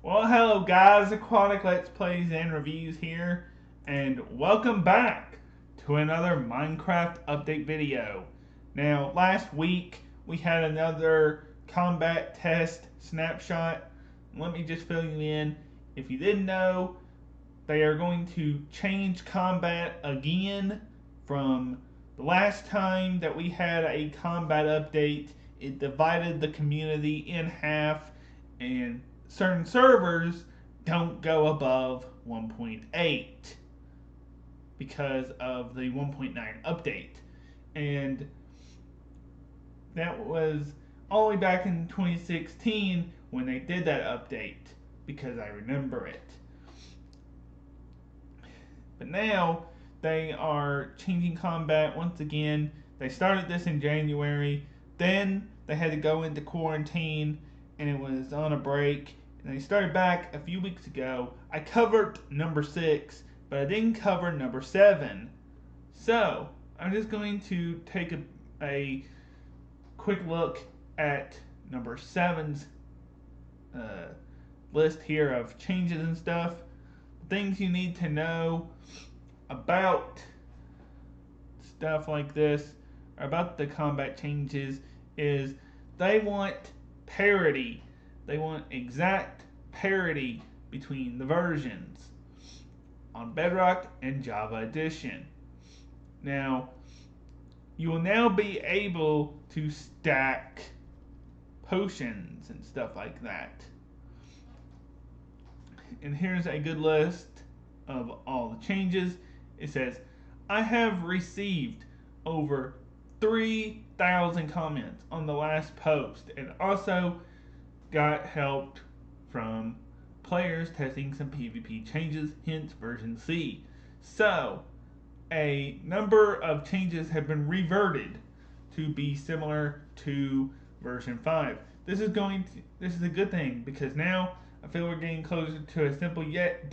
Well, hello guys, Aquatic Let's Plays and Reviews here, and welcome back to another Minecraft update video. Now, last week we had another combat test snapshot. Let me just fill you in. If you didn't know, they are going to change combat again from the last time that we had a combat update. It divided the community in half, and certain servers don't go above 1.8 because of the 1.9 update. And that was all the way back in 2016 when they did that update, because I remember it. But now they are changing combat once again. They started this in January, then they had to go into quarantine and it was on a break. And they started back a few weeks ago. I covered number 6, but I didn't cover number 7. So I'm just going to take a quick look at number 7's list here of changes and stuff. Things you need to know about stuff like this, about the combat changes, is they want parity. They want exact parity between the versions on Bedrock and Java Edition. Now, you will now be able to stack potions and stuff like that. And here's a good list of all the changes. It says, I have received over 3,000 comments on the last post, and also got help from players testing some PvP changes, hence version C. So, a number of changes have been reverted to be similar to version 5. This is a good thing, because now I feel we're getting closer to a simple yet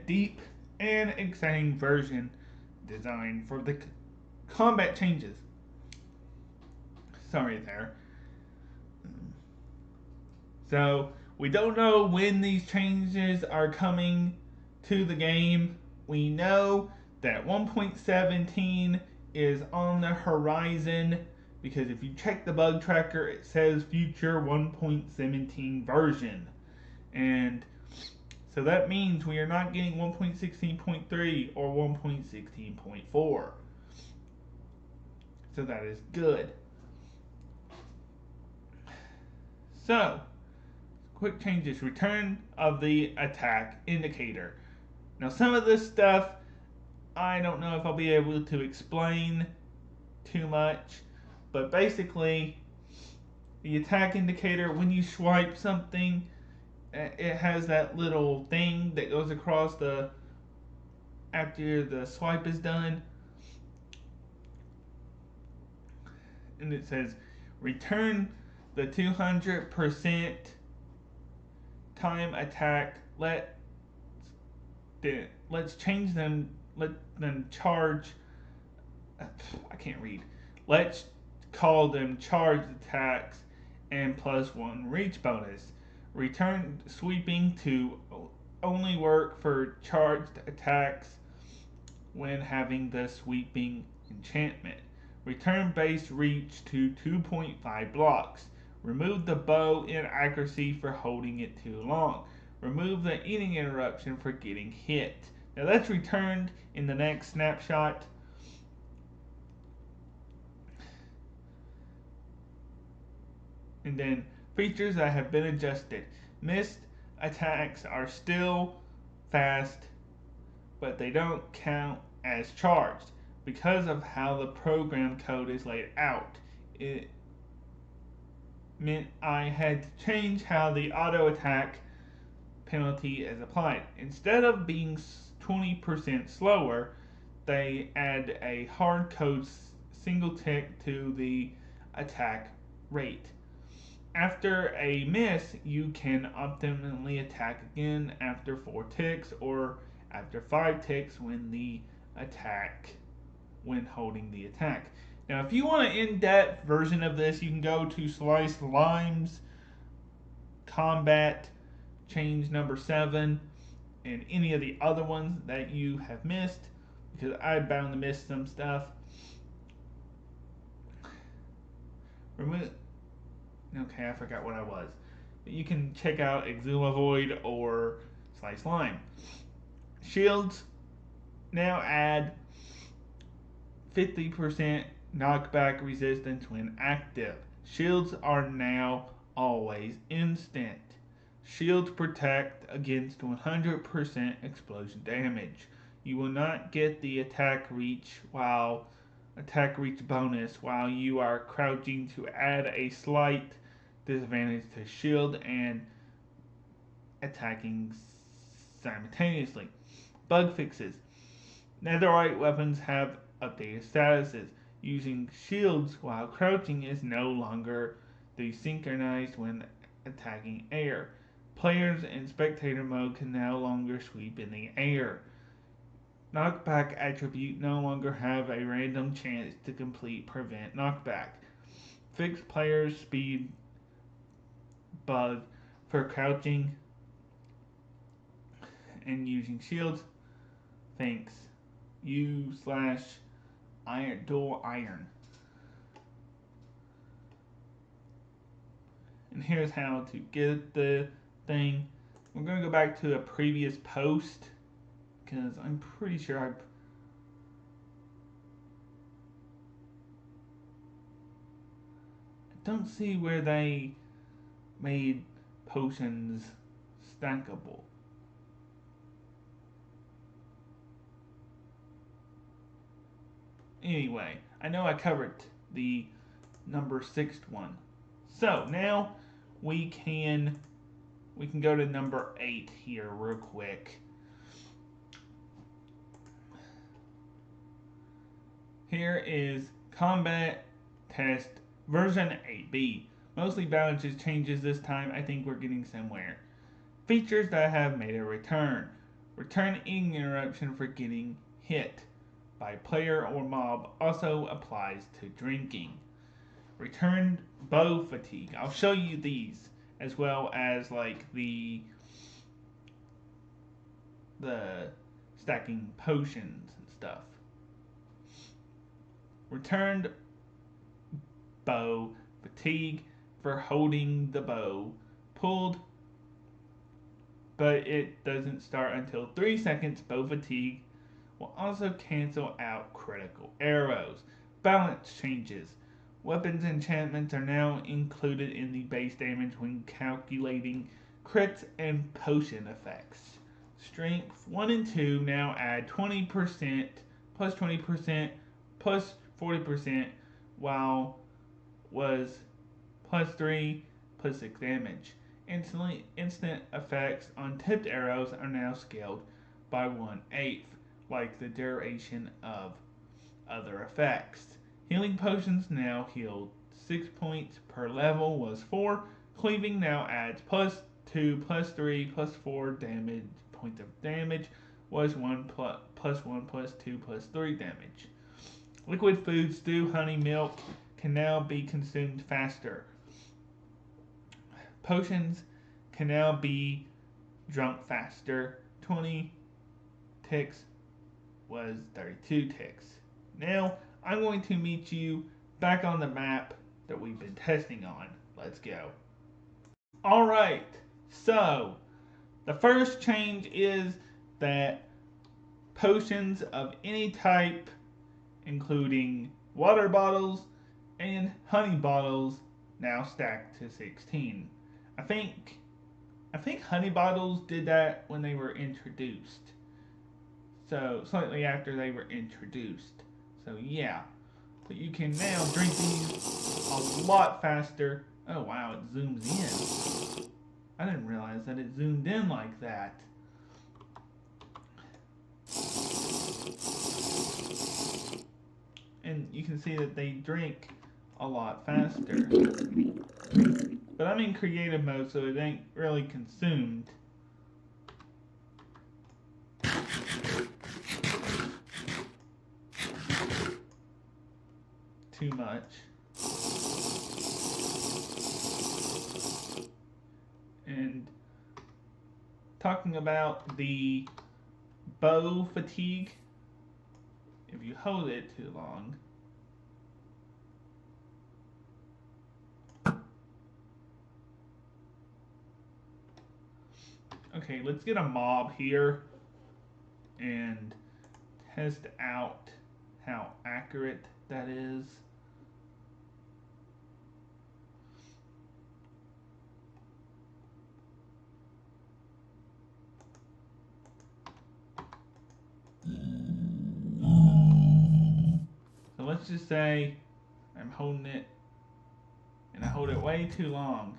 deep and exciting version designed for the combat changes. Sorry there. So, we don't know when these changes are coming to the game. We know that 1.17 is on the horizon, because if you check the bug tracker, it says future 1.17 version. And so that means we are not getting 1.16.3 or 1.16.4. So that is good. So, quick changes. Return of the attack indicator. Now, some of this stuff I don't know if I'll be able to explain too much, but basically, the attack indicator, when you swipe something, it has that little thing that goes across after the swipe is done, and it says return the 200% time attack. Let's change them. Let them charge. I can't read. Let's call them charged attacks and +1 reach bonus. Return sweeping to only work for charged attacks when having the sweeping enchantment. Return base reach to 2.5 blocks. Remove the bow inaccuracy for holding it too long. Remove the eating interruption for getting hit. Now that's returned in the next snapshot. And then features that have been adjusted. Missed attacks are still fast, but they don't count as charged because of how the program code is laid out. It meant I had to change how the auto attack penalty is applied. Instead of being 20% slower, they add a hard code single tick to the attack rate. After a miss, you can optimally attack again after 4 ticks or after 5 ticks when holding the attack. Now, if you want an in-depth version of this, you can go to Slice Lime's combat change number 7 and any of the other ones that you have missed, because I'm bound to miss some stuff. Remove. Okay, I forgot what I was. But you can check out Exuma Void or Slice Lime. Shields now add 50% knockback resistance when active. Shields are now always instant. Shields protect against 100% explosion damage. You will not get the attack reach bonus while you are crouching to add a slight disadvantage to shield and attacking simultaneously. Bug fixes. Netherite weapons have updated statuses. Using shields while crouching is no longer desynchronized when attacking air. Players in spectator mode can no longer sweep in the air. Knockback attribute no longer have a random chance to complete prevent knockback. Fix players speed bug for crouching and using shields. Thanks. U/iron dual iron. And here's how to get the thing. We're going to go back to a previous post because I'm pretty sure I don't see where they made potions stackable. Anyway, I know I covered the number 6 one. So now we can go to number 8 here real quick. Here is Combat Test version 8B. Mostly balances changes this time. I think we're getting somewhere. Features that have made a return. Return interruption for getting hit by player or mob also applies to drinking. Returned bow fatigue. I'll show you these as well as like the stacking potions and stuff. Returned bow fatigue for holding the bow pulled, but it doesn't start until 3 seconds. Bow fatigue will also cancel out critical arrows. Balance changes. Weapons enchantments are now included in the base damage when calculating crits and potion effects. Strength 1 and 2 now add 20%, plus 20%, plus 40%, while was plus 3, plus 6 damage. Instant effects on tipped arrows are now scaled by 1/8, like the duration of other effects. Healing potions now heal 6 points per level was 4. Cleaving now adds plus 2, plus 3, plus 4 damage points of damage was 1 plus 1 plus 2 plus 3 damage. Liquid food, stew, honey, milk can now be consumed faster. Potions can now be drunk faster. 20 ticks was 32 ticks. Now, I'm going to meet you back on the map that we've been testing on. Let's go. Alright, so the first change is that potions of any type, including water bottles and honey bottles, now stack to 16. I think honey bottles did that when they were introduced. So slightly after they were introduced. So yeah. But you can now drink these a lot faster. Oh wow, it zooms in. I didn't realize that it zoomed in like that. And you can see that they drink a lot faster. But I'm in creative mode, so it ain't really consumed. Too much. And talking about the bow fatigue, if you hold it too long, okay, let's get a mob here and test out how accurate that is. So let's just say I'm holding it and I hold it way too long.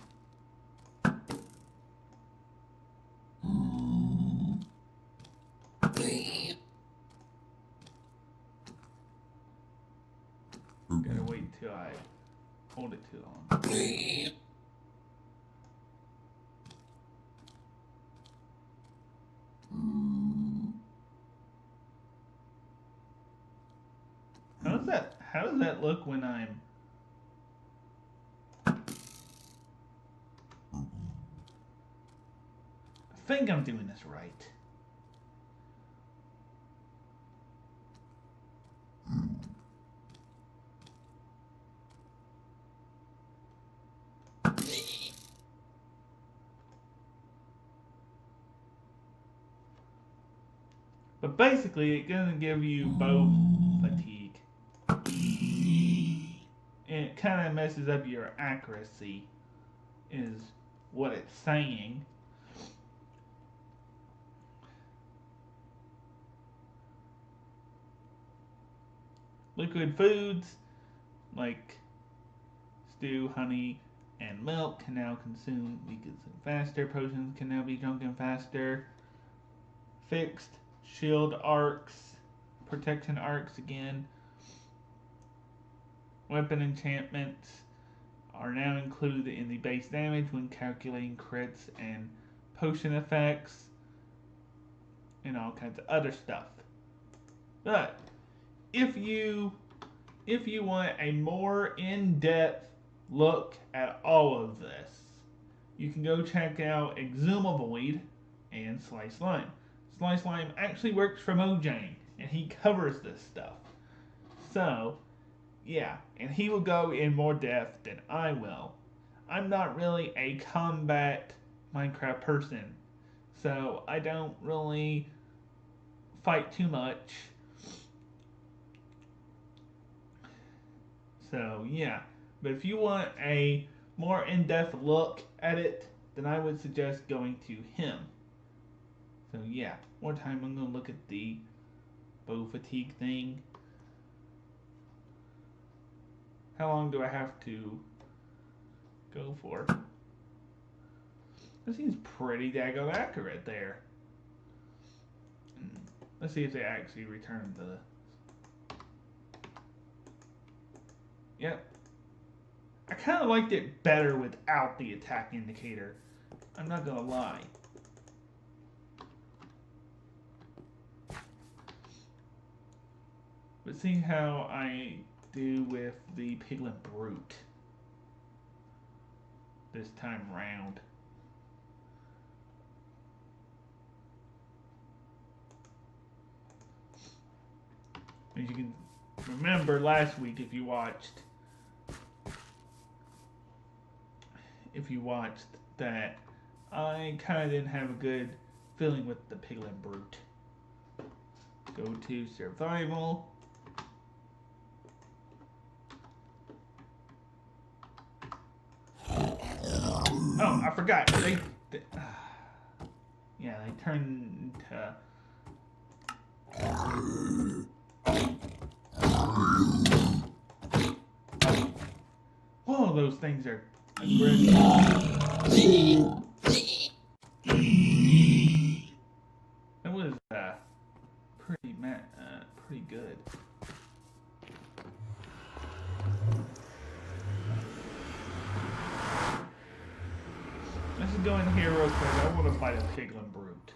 Gotta wait till I hold it too long. How does that look when I'm I think I'm doing this right. But basically, it doesn't give you bow fatigue. And it kind of messes up your accuracy, is what it's saying. Liquid foods like stew, honey, and milk can now consume weakens faster. Potions can now be drunken faster. Fixed shield arcs, protection arcs again. Weapon enchantments are now included in the base damage when calculating crits and potion effects and all kinds of other stuff. But if you want a more in-depth look at all of this, you can go check out Exuma Void and Slice Lime. Slice Lime actually works for Mojang, and he covers this stuff. So, yeah, and he will go in more depth than I will. I'm not really a combat Minecraft person, so I don't really fight too much. So, yeah, but if you want a more in-depth look at it, then I would suggest going to him. So, yeah, more time I'm going to look at the bow fatigue thing. How long do I have to go for? That seems pretty daggone accurate there. Let's see if they actually return the... Yep. I kind of liked it better without the attack indicator. I'm not going to lie. But seeing how I do with the Piglin Brute this time round. As you can remember last week, if you watched that, I kind of didn't have a good feeling with the Piglin Brute. Go to survival. Oh, I forgot. They turn into... Whoa, those things are aggressive. That was pretty good. Let's just go in here real quick. I want to fight a Piglin Brute.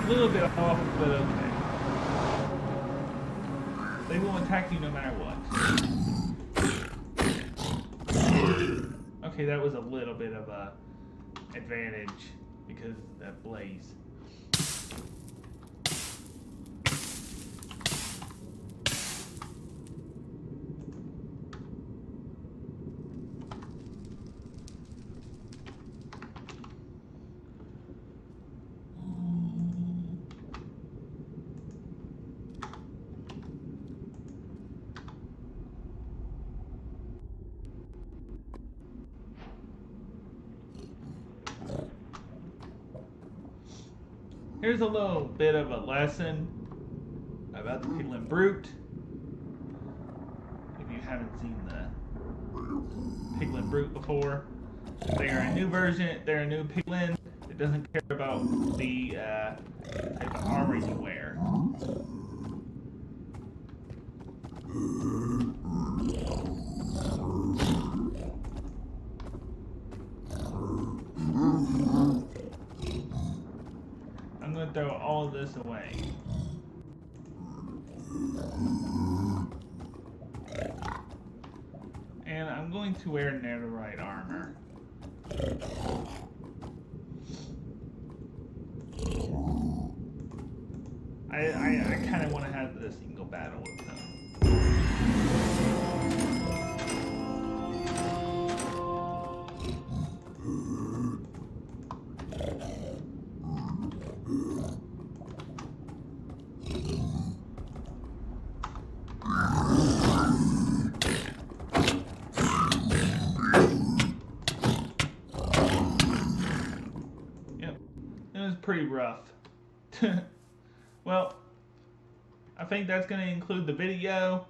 A little bit off, but okay. They will attack you no matter what. Okay, that was a little bit of a advantage because of that blaze. Here's a little bit of a lesson about the Piglin Brute. If you haven't seen the Piglin Brute before, they are a new version. They're a new Piglin. It doesn't care about the type of armor you wear. I'm going to throw all of this away. And I'm going to wear netherite armor. I kind of want to have the single battle with them. Yep, it was pretty rough. Well, I think that's going to conclude the video.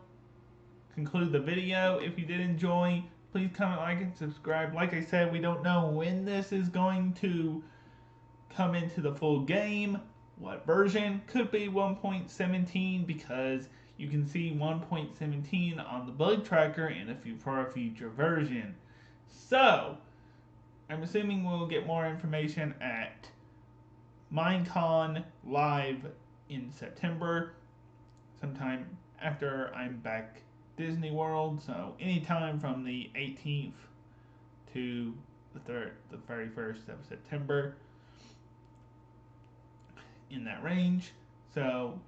If you did enjoy, please comment, like, and subscribe. Like I said, we don't know when this is going to come into the full game. What version? Could be 1.17 because you can see 1.17 on the bug tracker for a future version. So, I'm assuming we'll get more information at Minecon Live in September, sometime after I'm back Disney World, so anytime from the 18th to the 31st of September, in that range. So